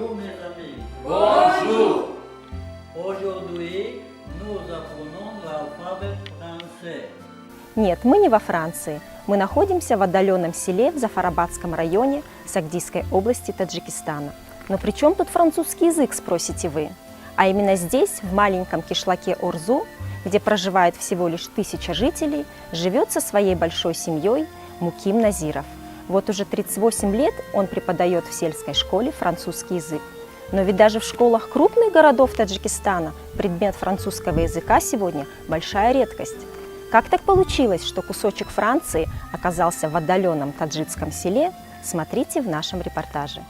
Bonjour mes amis. Bonjour. Aujourd'hui, nous apprenons l'alphabet français. Нет, мы не во Франции. Мы находимся в отдаленном селе в Зафарабадском районе Сагдийской области Таджикистана. Но при чем тут французский язык, спросите вы? А именно здесь, в маленьком кишлаке Орзу, где проживает всего лишь 1000 жителей, живет со своей большой семьей Муким Назиров. Вот уже 38 лет он преподает в сельской школе французский язык. Но ведь даже в школах крупных городов Таджикистана предмет французского языка сегодня большая редкость. Как так получилось, что кусочек Франции оказался в отдаленном таджикском селе, смотрите в нашем репортаже.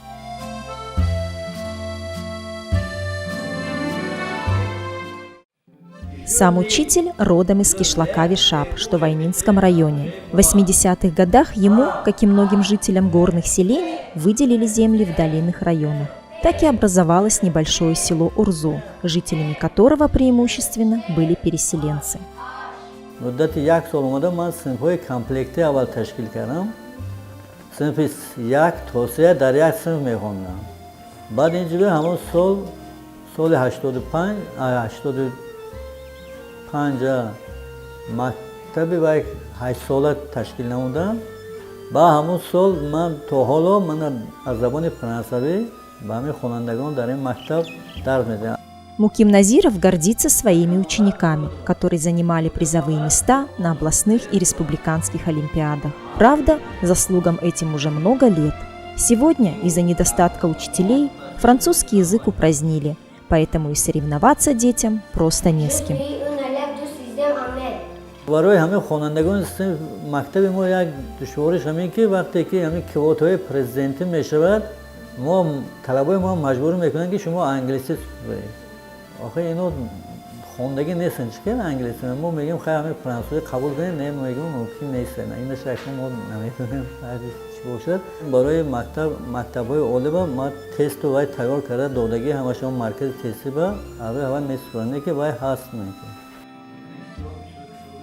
Сам учитель родом из кишлака Вишап, что в Айнинском районе. В 80-х годах ему, как и многим жителям горных селений, выделили земли в долинных районах. Так и образовалось небольшое село Орзу, жителями которого преимущественно были переселенцы. مدت یک سال اومدم من صنف‌های کامپلکتی اول تشکیل کردم. صنف 1 تا 3 در یک صنف می‌خوندم. بعد اینجوری همون سال 85 مکتبی و 8 ساله تشکیل نمودم. با همون سال من تا حالا من از زبان فرانسوی به همین خوانندگان در این مکتب درس می‌دم. Муким Назиров гордится своими учениками, которые занимали призовые места на областных и республиканских олимпиадах. Правда, заслугам этим уже много лет. Сегодня из-за недостатка учителей французский язык упразднили, поэтому и соревноваться детям просто не с кем. برای همه خوانندگان مکتب ما یک دشواریش همین که وقتی که همین کوتای پرزیدنتی میشود ما طلبای ما مجبور میکنن که شما انگلیسی بگید. آخه اینو خوندگی نیستن چیکار انگلیسی ما میگیم خیلی همین فرانسوی قبول کنید نه میگیم ممکن نیست نه این شکل ما نمیتونیم چی باشه برای مکتب‌های عالی ما تست و تیار کرده دادگی همش اون مرکز تستی با اول میسپرنه که وای هست میگه.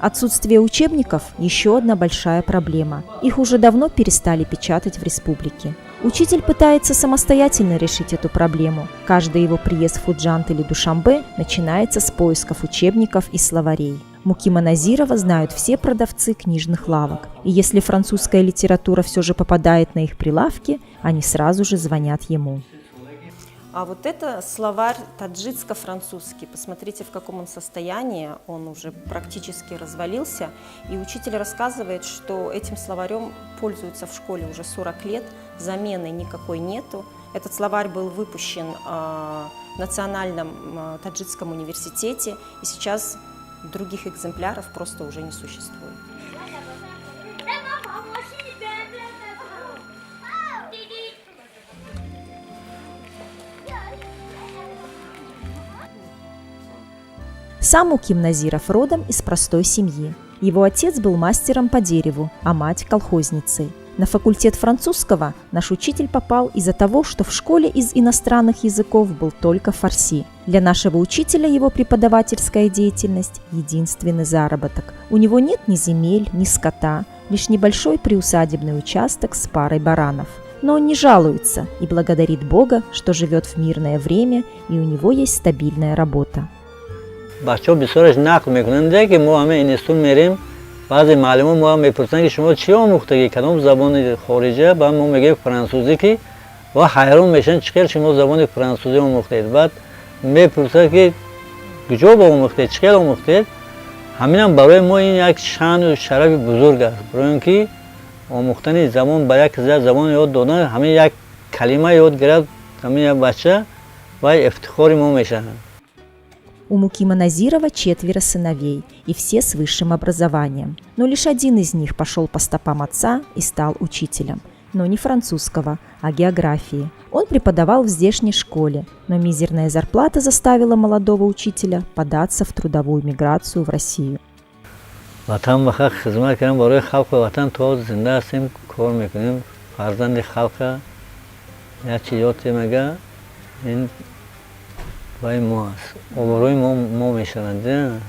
Отсутствие учебников – еще одна большая проблема. Их уже давно перестали печатать в республике. Учитель пытается самостоятельно решить эту проблему. Каждый его приезд в Фуджант или Душанбе начинается с поисков учебников и словарей. Мукима Назирова знают все продавцы книжных лавок. И если французская литература все же попадает на их прилавки, они сразу же звонят ему. А вот это словарь таджикско-французский. Посмотрите, в каком он состоянии. Он уже практически развалился. И учитель рассказывает, что этим словарем пользуются в школе уже 40 лет. Замены никакой нету. Этот словарь был выпущен в Национальном таджикском университете. И сейчас других экземпляров просто уже не существует. Сам Муким Назиров родом из простой семьи. Его отец был мастером по дереву, а мать – колхозницей. На факультет французского наш учитель попал из-за того, что в школе из иностранных языков был только фарси. Для нашего учителя его преподавательская деятельность – единственный заработок. У него нет ни земель, ни скота, лишь небольшой приусадебный участок с парой баранов. Но он не жалуется и благодарит Бога, что живет в мирное время и у него есть стабильная работа. بچه‌ها بسیارش نقل میکنن که ما همه اینستون میریم بعضی معلمان ما هم میپرسن که شما چی آموختگی کدام زبان خارجه بعد ما میگیم فرانسوزی که و حیران میشن چقدر شما زبان فرانسوزی آموختید بعد میپرسن که کجا آموختید چقدر آموختید همین هم برای ما این یک شأن و شرف بزرگ است برای اینکه آموختن زبان با یک زبان یاد دادن همین یک کلمه یاد گرفت همین بچه و افتخار ما میشن. У Мукима Назирова 4 сыновей, и все с высшим образованием. Но лишь один из них пошел по стопам отца и стал учителем. Но не французского, а географии. Он преподавал в здешней школе, но мизерная зарплата заставила молодого учителя податься в трудовую миграцию в Россию. وطن بخیر خدمت کردیم برای خلق وطن تا زنده هستیم کار میکنیم فرزند خلق یا چیزاتی مگه این برای ما است оборои ما میشوند.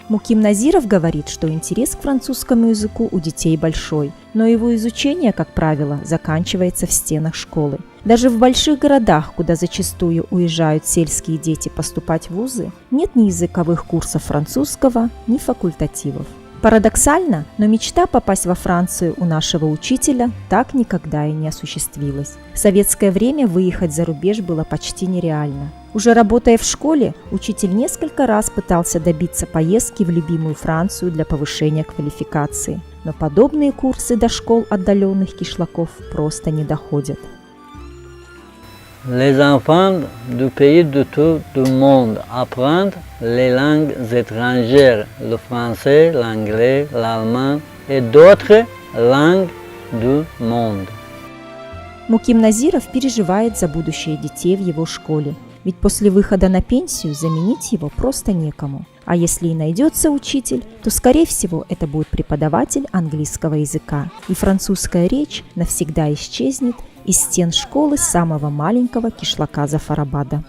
Муким Назиров говорит, что интерес к французскому языку у детей большой, но его изучение, как правило, заканчивается в стенах школы. Даже в больших городах, куда зачастую уезжают сельские дети поступать в вузы, нет ни языковых курсов французского, ни факультативов. Парадоксально, но мечта попасть во Францию у нашего учителя так никогда и не осуществилась. В советское время выехать за рубеж было почти нереально. Уже работая в школе, учитель несколько раз пытался добиться поездки в любимую Францию для повышения квалификации. Но подобные курсы до школ отдаленных кишлаков просто не доходят. Les enfants du pays de tout le monde apprennent les langues étrangères, le français, l'anglais, l'allemand et d'autres langues du monde. Муким Назиров переживает за будущее детей в его школе. Ведь после выхода на пенсию заменить его просто некому. А если и найдется учитель, то, скорее всего, это будет преподаватель английского языка. И французская речь навсегда исчезнет из стен школы самого маленького кишлака Зафарабада.